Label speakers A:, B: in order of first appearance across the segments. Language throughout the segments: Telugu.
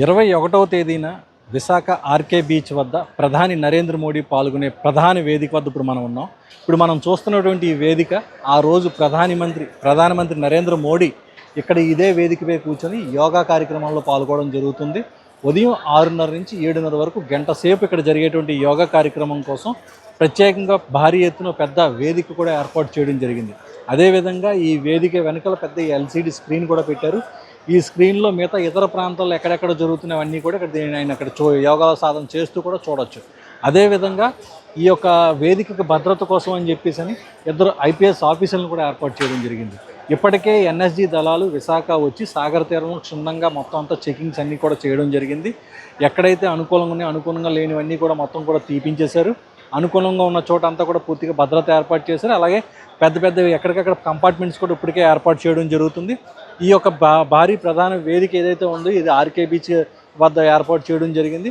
A: 21వ తేదీన విశాఖ ఆర్కే బీచ్ వద్ద ప్రధాని నరేంద్ర మోడీ పాల్గొనే ప్రధాన వేదిక వద్ద ఇప్పుడు మనం ఉన్నాం. ఇప్పుడు మనం చూస్తున్నటువంటి ఈ వేదిక ఆ రోజు ప్రధానమంత్రి నరేంద్ర మోడీ ఇక్కడ ఇదే వేదికపై కూర్చొని యోగా కార్యక్రమంలో పాల్గొనడం జరుగుతుంది. ఉదయం 6:30 నుంచి 7:30 వరకు గంట సేపు ఇక్కడ జరిగేటువంటి యోగా కార్యక్రమం కోసం ప్రత్యేకంగా భారీ ఎత్తున పెద్ద వేదిక కూడా ఏర్పాటు చేయడం జరిగింది. అదేవిధంగా ఈ వేదిక వెనకాల పెద్ద ఎల్సిడి స్క్రీన్ కూడా పెట్టారు. ఈ స్క్రీన్లో మిగతా ఇతర ప్రాంతాల్లో ఎక్కడెక్కడ జరుగుతున్నవన్నీ కూడా ఆయన అక్కడ యోగా సాధన చేస్తూ కూడా చూడొచ్చు. అదేవిధంగా ఈ యొక్క వేదికకు భద్రత కోసం అని చెప్పేసి ఇద్దరు ఐపీఎస్ ఆఫీసర్లను కూడా ఏర్పాటు చేయడం జరిగింది. ఇప్పటికే ఎన్ఎస్జీ దళాలు విశాఖ వచ్చి సాగర్ తీరంలో క్షుణ్ణంగా మొత్తం అంతా చెకింగ్స్ అన్నీ కూడా చేయడం జరిగింది. ఎక్కడైతే అనుకూలంగా ఉన్నాయో అనుకూలంగా లేనివన్నీ కూడా మొత్తం కూడా తీపించేశారు. అనుకూలంగా ఉన్న చోట అంతా కూడా పూర్తిగా భద్రత ఏర్పాటు చేశారు. అలాగే పెద్ద ఎక్కడికక్కడ కంపార్ట్మెంట్స్ కూడా ఇప్పటికే ఏర్పాటు చేయడం జరుగుతుంది. ఈ యొక్క భారీ ప్రధాన వేదిక ఏదైతే ఉందో ఇది ఆర్కే బీచ్ వద్ద ఏర్పాటు చేయడం జరిగింది.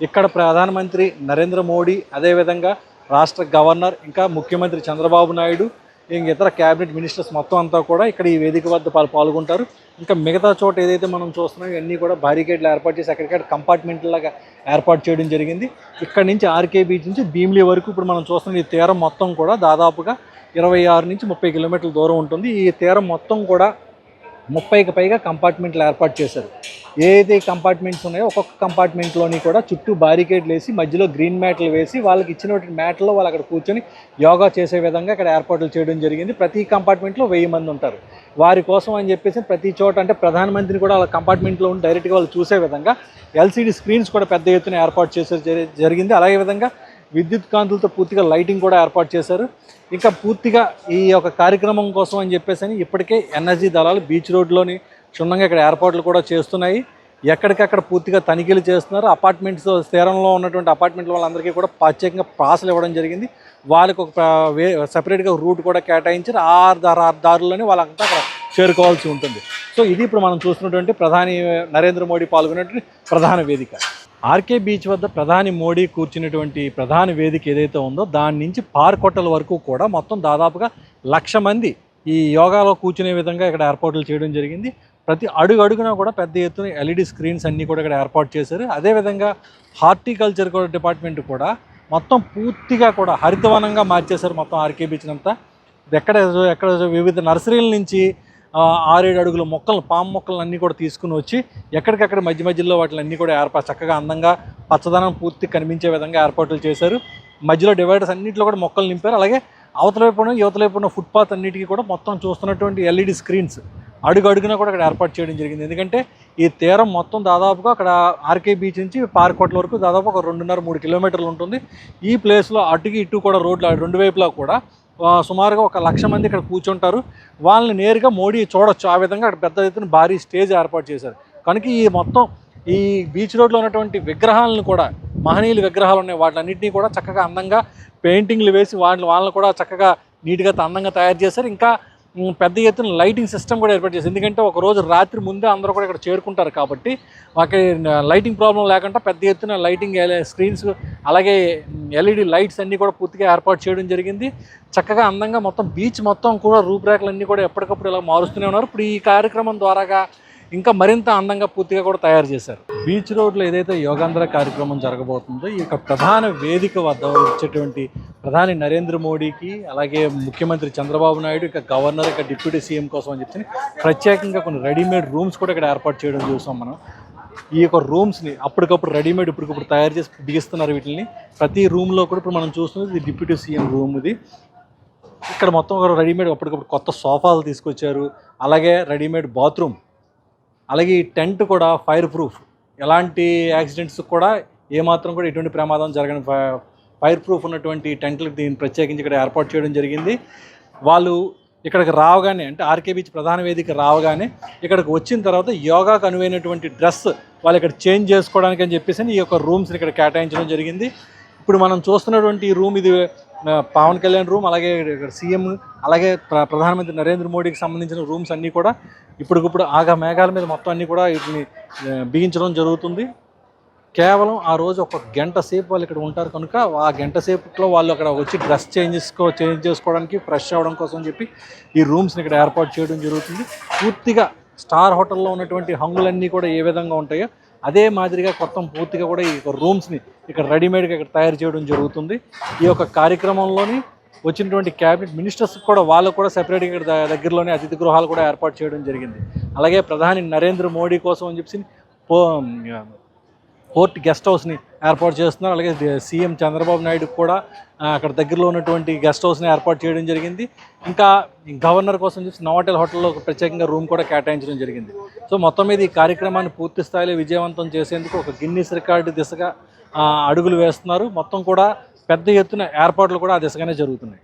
A: ఇక్కడ ప్రధానమంత్రి నరేంద్ర మోడీ, అదేవిధంగా రాష్ట్ర గవర్నర్, ఇంకా ముఖ్యమంత్రి చంద్రబాబు నాయుడు, ఇంక ఇతర క్యాబినెట్ మినిస్టర్స్ మొత్తం అంతా కూడా ఇక్కడ ఈ వేదిక వద్ద పాల్గొంటారు. ఇంకా మిగతా చోట ఏదైతే మనం చూస్తున్నాం ఇవన్నీ కూడా బారికేడ్లు ఏర్పాటు చేసి ఎక్కడికక్కడ కంపార్ట్మెంట్లాగా ఏర్పాటు చేయడం జరిగింది. ఇక్కడ నుంచి ఆర్కే బీచ్ నుంచి భీమిలి వరకు ఇప్పుడు మనం చూస్తున్న ఈ తీరం మొత్తం కూడా దాదాపుగా 26 నుంచి 30 కిలోమీటర్ల దూరం ఉంటుంది. ఈ తీరం మొత్తం కూడా 30కి పైగా కంపార్ట్మెంట్లు ఏర్పాటు చేశారు. ఏదైతే కంపార్ట్మెంట్స్ ఉన్నాయో ఒక్కొక్క కంపార్ట్మెంట్లోని కూడా చుట్టూ బారికేడ్లు వేసి మధ్యలో గ్రీన్ మ్యాట్లు వేసి వాళ్ళకి ఇచ్చినటువంటి మ్యాట్లో వాళ్ళు అక్కడ కూర్చొని యోగా చేసే విధంగా ఇక్కడ ఏర్పాట్లు చేయడం జరిగింది. ప్రతి కంపార్ట్మెంట్లో 1000 మంది ఉంటారు. వారి కోసం అని చెప్పేసి ప్రతి చోట అంటే ప్రధానమంత్రిని కూడా వాళ్ళ కంపార్ట్మెంట్లో ఉండి డైరెక్ట్గా వాళ్ళు చూసే విధంగా ఎల్సిడి స్క్రీన్స్ కూడా పెద్ద ఎత్తున ఏర్పాటు చేసే జరిగింది. అలాగే విధంగా విద్యుత్ కాంతులతో పూర్తిగా లైటింగ్ కూడా ఏర్పాటు చేశారు. ఇంకా పూర్తిగా ఈ యొక్క కార్యక్రమం కోసం అని చెప్పేసి ఇప్పటికే ఎన్ఎస్జీ దళాలు బీచ్ రోడ్లోని క్షుణ్ణంగా ఇక్కడ ఏర్పాట్లు కూడా చేస్తున్నాయి. ఎక్కడికక్కడ పూర్తిగా తనిఖీలు చేస్తున్నారు. అపార్ట్మెంట్స్ తీరంలో ఉన్నటువంటి అపార్ట్మెంట్ల వాళ్ళందరికీ కూడా ప్రత్యేకంగా పాసులు ఇవ్వడం జరిగింది. వాళ్ళకి ఒక సపరేట్గా రూట్ కూడా కేటాయించారు. ఆ దారుల్లోనే వాళ్ళంతా అక్కడ చేరుకోవాల్సి ఉంటుంది. సో ఇది ఇప్పుడు మనం చూస్తున్నటువంటి ప్రధాని నరేంద్ర మోడీ పాల్గొనేటువంటి ప్రధాన వేదిక. ఆర్కే బీచ్ వద్ద ప్రధాని మోడీ కూర్చున్నటువంటి ప్రధాన వేదిక ఏదైతే ఉందో దాని నుంచి పార్క్ హోటల్ వరకు కూడా మొత్తం దాదాపుగా 1,00,000 మంది ఈ యోగాలో కూర్చునే విధంగా ఇక్కడ ఏర్పాట్లు చేయడం జరిగింది. ప్రతి అడుగున కూడా పెద్ద ఎత్తున ఎల్ఈడి స్క్రీన్స్ అన్నీ కూడా ఇక్కడ ఏర్పాటు చేశారు. అదేవిధంగా హార్టికల్చర్ డిపార్ట్మెంట్ కూడా మొత్తం పూర్తిగా కూడా హరితవనంగా మార్చేశారు మొత్తం ఆర్కే బీచ్ అంతా. ఎక్కడ వివిధ నర్సరీల నుంచి 6-7 అడుగుల మొక్కలు, పాము మొక్కలు అన్నీ కూడా తీసుకుని వచ్చి ఎక్కడికక్కడ మధ్యలో వాటిని అన్నీ కూడా చక్కగా అందంగా పచ్చదనం పూర్తి కనిపించే విధంగా ఏర్పాట్లు చేశారు. మధ్యలో డివైడర్స్ అన్నింటిలో కూడా మొక్కలు నింపారు. అలాగే అవతల వైపున యువతల వైపున ఫుట్పాత్ అన్నిటికీ కూడా మొత్తం చూస్తున్నటువంటి ఎల్ఈడి స్క్రీన్స్ అడుగున కూడా అక్కడ ఏర్పాటు చేయడం జరిగింది. ఎందుకంటే ఈ తీరం మొత్తం దాదాపుగా అక్కడ ఆర్కే బీచ్ నుంచి పార్క్ హోటల్ వరకు దాదాపు ఒక 2.5-3 కిలోమీటర్లు ఉంటుంది. ఈ ప్లేస్లో అటుకి ఇటు కూడా రోడ్లు రెండు వైపులా కూడా సుమారుగా ఒక 1,00,000 మంది ఇక్కడ కూర్చుంటారు. వాళ్ళని నేరుగా మోడీ చూడొచ్చు. ఆ విధంగా అక్కడ పెద్ద ఎత్తున భారీ స్టేజ్ ఏర్పాటు చేశారు. కనుక ఈ బీచ్ రోడ్లో ఉన్నటువంటి విగ్రహాలను కూడా మహనీయుల విగ్రహాలు ఉన్నాయి. వాటిలన్నింటినీ కూడా చక్కగా అందంగా పెయింటింగ్లు వేసి వాళ్ళని కూడా చక్కగా నీట్గా అందంగా తయారు చేశారు. ఇంకా పెద్ద ఎత్తున లైటింగ్ సిస్టమ్ కూడా ఏర్పాటు చేశారు. ఎందుకంటే ఒక రోజు రాత్రి ముందే అందరూ కూడా ఇక్కడ చేరుకుంటారు కాబట్టి మాకు లైటింగ్ ప్రాబ్లం లేకుండా పెద్ద ఎత్తున లైటింగ్ స్క్రీన్స్ అలాగే ఎల్ఈడి లైట్స్ అన్నీ కూడా పూర్తిగా ఏర్పాటు చేయడం జరిగింది. చక్కగా అందంగా మొత్తం బీచ్ మొత్తం కూడా రూపురేఖలన్నీ కూడా ఎప్పటికప్పుడు ఇలా మారుస్తూనే ఉన్నారు. ఇప్పుడు ఈ కార్యక్రమం ద్వారాగా ఇంకా మరింత అందంగా పూర్తిగా కూడా తయారు చేశారు. బీచ్ రోడ్లో ఏదైతే యోగాంధ్ర కార్యక్రమం జరగబోతుందో ఈ యొక్క ప్రధాన వేదిక వద్ద వచ్చేటువంటి ప్రధాని నరేంద్ర మోడీకి, అలాగే ముఖ్యమంత్రి చంద్రబాబు నాయుడు, ఇక గవర్నర్, ఇక డిప్యూటీ సీఎం కోసం అని చెప్పి ప్రత్యేకంగా కొన్ని రెడీమేడ్ రూమ్స్ కూడా ఇక్కడ ఏర్పాటు చేయడం చూసాం మనం. ఈ యొక్క రూమ్స్ని అప్పటికప్పుడు రెడీమేడ్ ఇప్పటికప్పుడు తయారు చేసి బిగిస్తున్నారు వీటిని. ప్రతి రూమ్లో కూడా ఇప్పుడు మనం చూస్తున్నది ఇది డిప్యూటీ సీఎం రూమ్. ఇది ఇక్కడ మొత్తం ఒక రెడీమేడ్ అప్పటికప్పుడు కొత్త సోఫాలు తీసుకొచ్చారు. అలాగే రెడీమేడ్ బాత్రూమ్, అలాగే ఈ టెంట్ కూడా ఫైర్ ప్రూఫ్, ఎలాంటి యాక్సిడెంట్స్ కూడా ఏమాత్రం కూడా ఎటువంటి ప్రమాదం జరగని ఫైర్ ప్రూఫ్ ఉన్నటువంటి టెంట్లు దీన్ని ప్రత్యేకించి ఇక్కడ ఏర్పాటు చేయడం జరిగింది. వాళ్ళు ఇక్కడికి రావగానే అంటే ఆర్కే బీచ్ ప్రధాన వేదిక రావగానే ఇక్కడికి వచ్చిన తర్వాత యోగాకు అనువైనటువంటి డ్రెస్ వాళ్ళు ఇక్కడ చేంజ్ చేసుకోవడానికి అని చెప్పేసి ఈ యొక్క రూమ్స్ని ఇక్కడ కేటాయించడం జరిగింది. ఇప్పుడు మనం చూస్తున్నటువంటి ఈ రూమ్ ఇది పవన్ కళ్యాణ్ రూమ్, అలాగే ఇక్కడ సీఎం, అలాగే ప్రధానమంత్రి నరేంద్ర మోడీకి సంబంధించిన రూమ్స్ అన్నీ కూడా ఇప్పటికిప్పుడు ఆగా మేఘాల మీద మొత్తం అన్నీ కూడా వీటిని బిగించడం జరుగుతుంది. కేవలం ఆ రోజు ఒక గంట సేపు వాళ్ళు ఇక్కడ ఉంటారు కనుక ఆ గంట సేపులో వాళ్ళు అక్కడ వచ్చి డ్రెస్ చేంజ్ చేసుకోవడానికి ఫ్రెష్ అవ్వడం కోసం చెప్పి ఈ రూమ్స్ని ఇక్కడ ఏర్పాటు చేయడం జరుగుతుంది. పూర్తిగా స్టార్ హోటల్లో ఉన్నటువంటి హంగులన్నీ కూడా ఏ విధంగా ఉంటాయో అదే మాదిరిగా మొత్తం పూర్తిగా కూడా ఈ రూమ్స్ని ఇక్కడ రెడీమేడ్గా ఇక్కడ తయారు చేయడం జరుగుతుంది. ఈ యొక్క కార్యక్రమంలోని వచ్చినటువంటి క్యాబినెట్ మినిస్టర్స్ కూడా వాళ్ళకు కూడా సెపరేట్గా ఇక్కడ దగ్గరలోనే అతిథి గృహాలు కూడా ఏర్పాటు చేయడం జరిగింది. అలాగే ప్రధాని నరేంద్ర మోడీ కోసం అని చెప్పి పోర్ట్ గెస్ట్ హౌస్ని ఏర్పాటు చేస్తున్నారు. అలాగే సీఎం చంద్రబాబు నాయుడు కూడా అక్కడ దగ్గరలో ఉన్నటువంటి గెస్ట్ హౌస్ని ఏర్పాటు చేయడం జరిగింది. ఇంకా గవర్నర్ కోసం చూసి నోవాటెల్ హోటల్లో ఒక ప్రత్యేకంగా రూమ్ కూడా కేటాయించడం జరిగింది. సో మొత్తం మీద ఈ కార్యక్రమాన్ని పూర్తి స్థాయిలో విజయవంతం చేసేందుకు ఒక గిన్నిస్ రికార్డు దిశగా అడుగులు వేస్తున్నారు. మొత్తం కూడా పెద్ద ఎత్తున ఏర్పాట్లు కూడా ఆ దిశగానే జరుగుతున్నాయి.